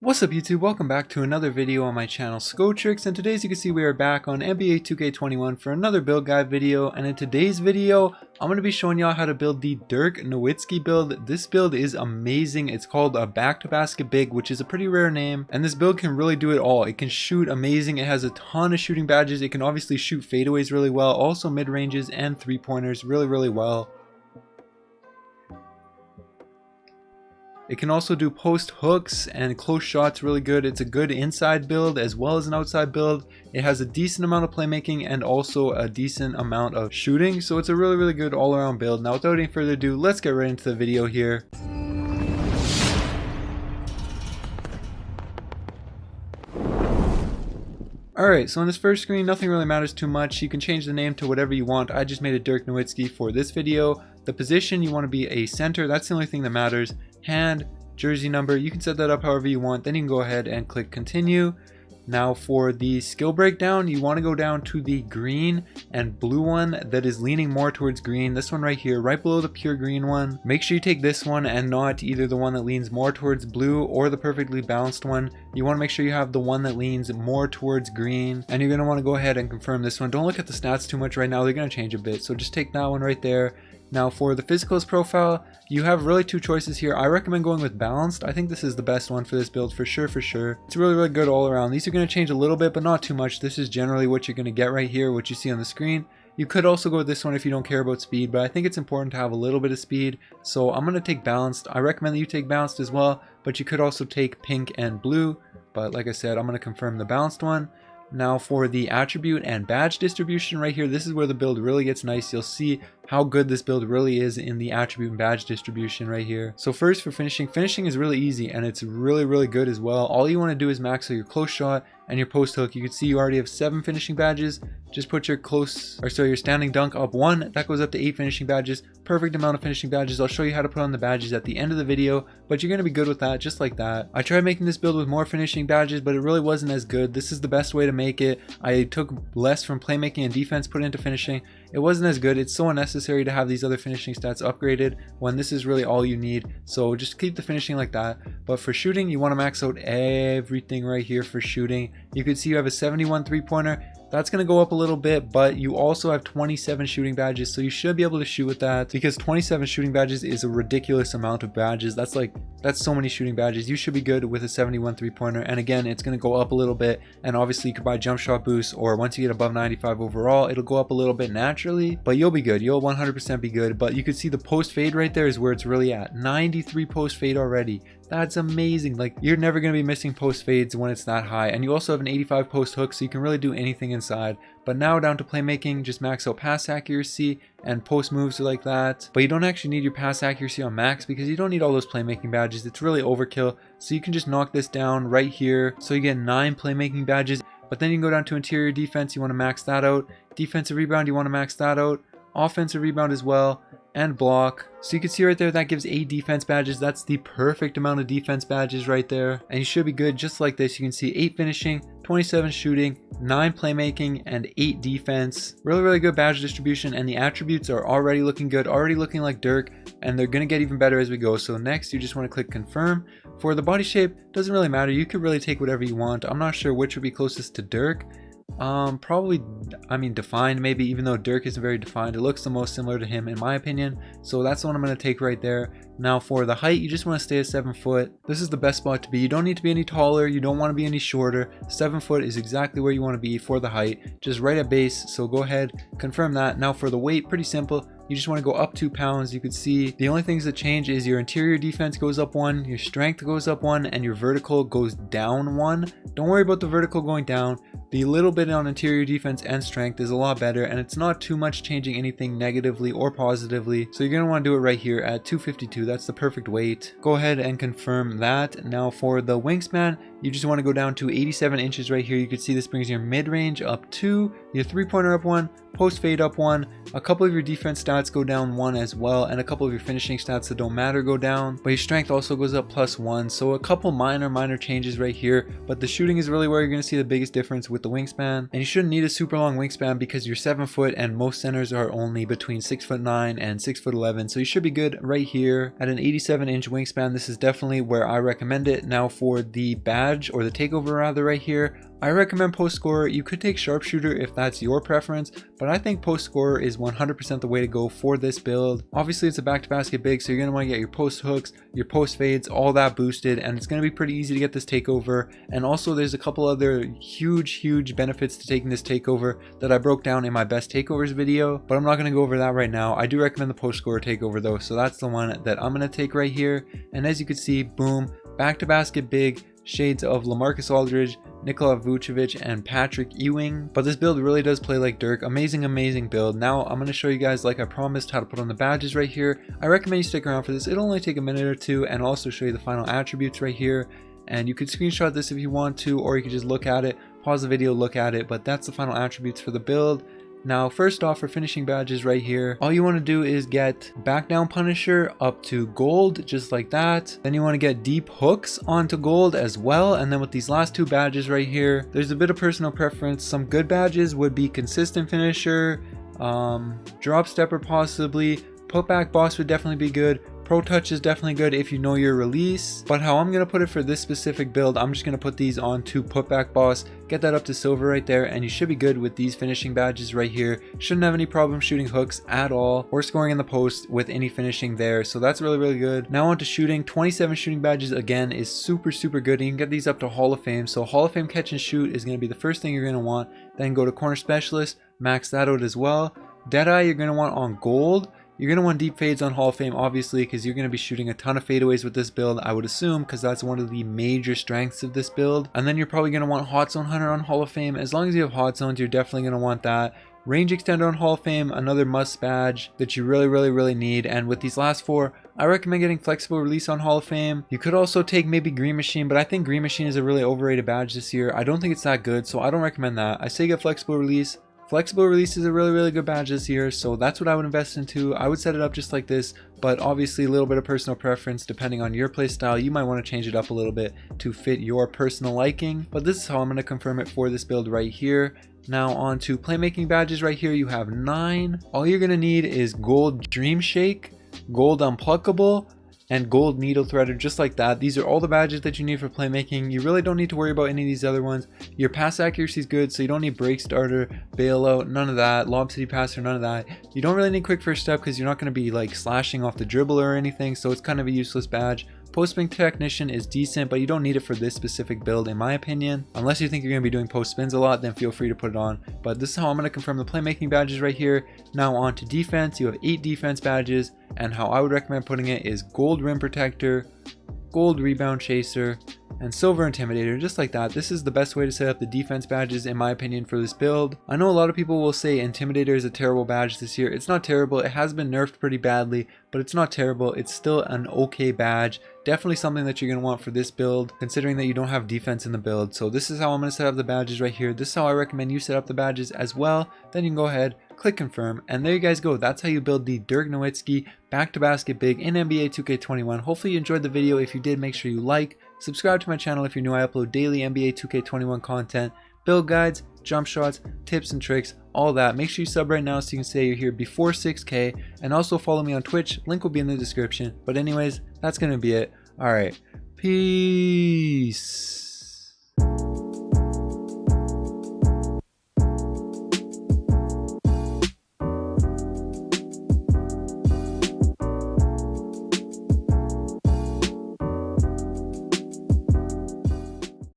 What's up YouTube, welcome back to another video on my channel Skotrix, and today as you can see we are back on NBA 2K21 for another build guide video. And in today's video I'm going to be showing y'all how to build the Dirk Nowitzki build. This build is amazing. It's called a back to basket big, which is a pretty rare name, and this build can really do it all. It can shoot amazing, it has a ton of shooting badges, it can obviously shoot fadeaways really well, also mid ranges and 3-pointers really well. It can also do post hooks and close shots really good. It's a good inside build as well as an outside build. It has a decent amount of playmaking and also a decent amount of shooting. So it's a really good all around build. Now without any further ado, let's get right into the video here. Alright, so on this first screen, nothing really matters too much. You can change the name to whatever you want. I just made it Dirk Nowitzki for this video. The position, you want to be a center. That's the only thing that matters. Hand, jersey number, you can set that up however you want. Then you can go ahead and click continue. Now for the skill breakdown, you want to go down to the green and blue one that is leaning more towards green. This one right here, right below the pure green one. Make sure you take this one and not either the one that leans more towards blue or the perfectly balanced one. You want to make sure you have the one that leans more towards green, and you're going to want to go ahead and confirm this one. Don't look at the stats too much right now, they're going to change a bit, so just take that one right there. Now for the physicals profile, you have really two choices here. I recommend going with balanced. I think this is the best one for this build for sure. It's really good all around. These are going to change a little bit, but not too much. This is generally what you're going to get right here, what you see on the screen. You could also go with this one if you don't care about speed, but I think it's important to have a little bit of speed. So I'm going to take balanced. I recommend that you take balanced as well, but you could also take pink and blue. But like I said, I'm going to confirm the balanced one. Now for the attribute and badge distribution right here, this is where the build really gets nice. You'll see how good this build really is in the attribute and badge distribution right here. So first for finishing is really easy, and it's really good as well. All you want to do is max out your close shot and your post hook. You can see you already have 7 finishing badges. Just put your your standing dunk up 1. That goes up to 8 finishing badges. Perfect amount of finishing badges. I'll show you how to put on the badges at the end of the video, but you're going to be good with that just like that. I tried making this build with more finishing badges, but it really wasn't as good. This is the best way to make it. I took less from playmaking and defense, put it into finishing. It wasn't as good. It's so unnecessary to have these other finishing stats upgraded when this is really all you need. So just keep the finishing like that. But for shooting, you want to max out everything right here for shooting. You can see you have a 71 3-pointer. That's going to go up a little bit, but you also have 27 shooting badges, so you should be able to shoot with that, because 27 shooting badges is a ridiculous amount of badges. That's so many shooting badges. You should be good with a 71 3-pointer, and again, it's going to go up a little bit, and obviously you could buy jump shot boost, or once you get above 95 overall, it'll go up a little bit naturally, but you'll be good. You'll 100% be good. But you can see the post fade right there is where it's really at. 93 post fade already. That's amazing. Like, you're never going to be missing post fades when it's that high. And you also have an 85 post hook, so you can really do anything inside. But now down to playmaking, just max out pass accuracy and post moves like that. But you don't actually need your pass accuracy on max because you don't need all those playmaking badges. It's really overkill. So you can just knock this down right here. So you get 9 playmaking badges. But then you can go down to interior defense. You want to max that out. Defensive rebound, you want to max that out. Offensive rebound as well, and block. So you can see right there that gives 8 defense badges. That's the perfect amount of defense badges right there, and you should be good just like this. You can see 8 finishing, 27 shooting, 9 playmaking, and 8 defense. Really good badge distribution, and the attributes are already looking good, already looking like Dirk, and they're gonna get even better as we go. So next you just want to click confirm. For the body shape, doesn't really matter. You could really take whatever you want. I'm not sure which would be closest to Dirk. Probably, defined maybe, even though Dirk isn't very defined. It looks the most similar to him in my opinion, so that's the one I'm going to take right there. Now for the height, you just want to stay at 7 foot. This is the best spot to be. You don't need to be any taller, you don't want to be any shorter. 7 foot is exactly where you want to be for the height, just right at base. So go ahead, confirm that. Now for the weight, pretty simple. You just want to go up 2 pounds. You can see the only things that change is your interior defense goes up 1, your strength goes up 1, and your vertical goes down 1. Don't worry about the vertical going down. The little bit on interior defense and strength is a lot better, and it's not too much changing anything negatively or positively. So you're going to want to do it right here at 252. That's the perfect weight. Go ahead and confirm that. Now for the wingspan, you just want to go down to 87 inches right here. You can see this brings your mid-range up 2, your 3-pointer up 1, post fade up 1, a couple of your defense stats go down 1 as well, and a couple of your finishing stats that don't matter go down, but your strength also goes up +1. So a couple minor changes right here, but the shooting is really where you're going to see the biggest difference with with the wingspan. And you shouldn't need a super long wingspan because you're 7 foot and most centers are only between 6'9" and 6'11", so you should be good right here at an 87-inch wingspan. This is definitely where I recommend it. Now for the badge, or the takeover rather, right here, I recommend post scorer. You could take sharpshooter if that's your preference, but I think post scorer is 100% the way to go for this build. Obviously it's a back to basket big, so you're going to want to get your post hooks, your post fades, all that boosted, and it's going to be pretty easy to get this takeover. And also there's a couple other huge benefits to taking this takeover that I broke down in my best takeovers video, but I'm not going to go over that right now. I do recommend the post scorer takeover though, so that's the one that I'm going to take right here. And as you can see, boom, back to basket big, shades of LaMarcus Aldridge, Nikola Vucevic, and Patrick Ewing. But this build really does play like Dirk. Amazing build. Now I'm going to show you guys, like I promised, how to put on the badges right here. I recommend you stick around for this. It'll only take a minute or two, and I'll also show you the final attributes right here. And you could screenshot this if you want to, or you could just look at it, pause the video, look at it, but that's the final attributes for the build. Now first off, for finishing badges right here, all you want to do is get back down Punisher up to gold, just like that. Then you want to get deep hooks onto gold as well. And then with these last two badges right here, there's a bit of personal preference. Some good badges would be consistent finisher, drop stepper possibly, putback boss would definitely be good. Pro touch is definitely good if you know your release, but how I'm going to put it for this specific build, I'm just going to put these on to putback boss, get that up to silver right there, and you should be good with these finishing badges right here. Shouldn't have any problem shooting hooks at all or scoring in the post with any finishing there, so that's really good. Now on to shooting. 27 shooting badges again is super good, and you can get these up to Hall of Fame. So Hall of Fame catch and shoot is going to be the first thing you're going to want. Then go to corner specialist, max that out as well. Deadeye you're going to want on gold. You're going to want deep fades on Hall of Fame, obviously, because you're going to be shooting a ton of fadeaways with this build, I would assume, because that's one of the major strengths of this build. And then you're probably going to want Hot Zone Hunter on Hall of Fame. As long as you have Hot Zones, you're definitely going to want that. Range Extender on Hall of Fame, another must badge that you really need. And with these last four, I recommend getting Flexible Release on Hall of Fame. You could also take maybe Green Machine, but I think Green Machine is a really overrated badge this year. I don't think it's that good, so I don't recommend that. I say get Flexible Release. Flexible Release is a really good badge this year, so that's what I would invest into. I would set it up just like this, but obviously a little bit of personal preference depending on your play style. You might want to change it up a little bit to fit your personal liking, but this is how I'm going to confirm it for this build right here. Now on to playmaking badges right here, you have 9. All you're going to need is gold Dream Shake, gold Unpluckable, and gold Needle Threader, just like that. These are all the badges that you need for playmaking. You really don't need to worry about any of these other ones. Your pass accuracy is good, so you don't need Break Starter, Bailout, none of that, Lob City Passer, none of that. You don't really need Quick First Step because you're not going to be like slashing off the dribble or anything, so it's kind of a useless badge. Post Spin Technician is decent, but you don't need it for this specific build in my opinion. Unless you think you're going to be doing post spins a lot, then feel free to put it on. But this is how I'm going to confirm the playmaking badges right here. Now on to defense. You have 8 defense badges, and how I would recommend putting it is gold Rim Protector, gold Rebound Chaser, and silver Intimidator, just like that. This is the best way to set up the defense badges in my opinion for this build. I know a lot of people will say Intimidator is a terrible badge this year. It's not terrible. It has been nerfed pretty badly, but it's not terrible. It's still an okay badge. Definitely something that you're going to want for this build, considering that you don't have defense in the build. So this is how I'm going to set up the badges right here. This is how I recommend you set up the badges as well. Then you can go ahead, click confirm, and there you guys go. That's how you build the Dirk Nowitzki back to basket big in NBA 2K21. Hopefully you enjoyed the video. If you did, make sure you like, subscribe to my channel if you're new. I upload daily NBA 2K21 content, build guides, jump shots, tips and tricks, all that. Make sure you sub right now so you can say you're here before 6K, and also follow me on Twitch. Link will be in the description. But anyways, that's gonna be it. All right, peace.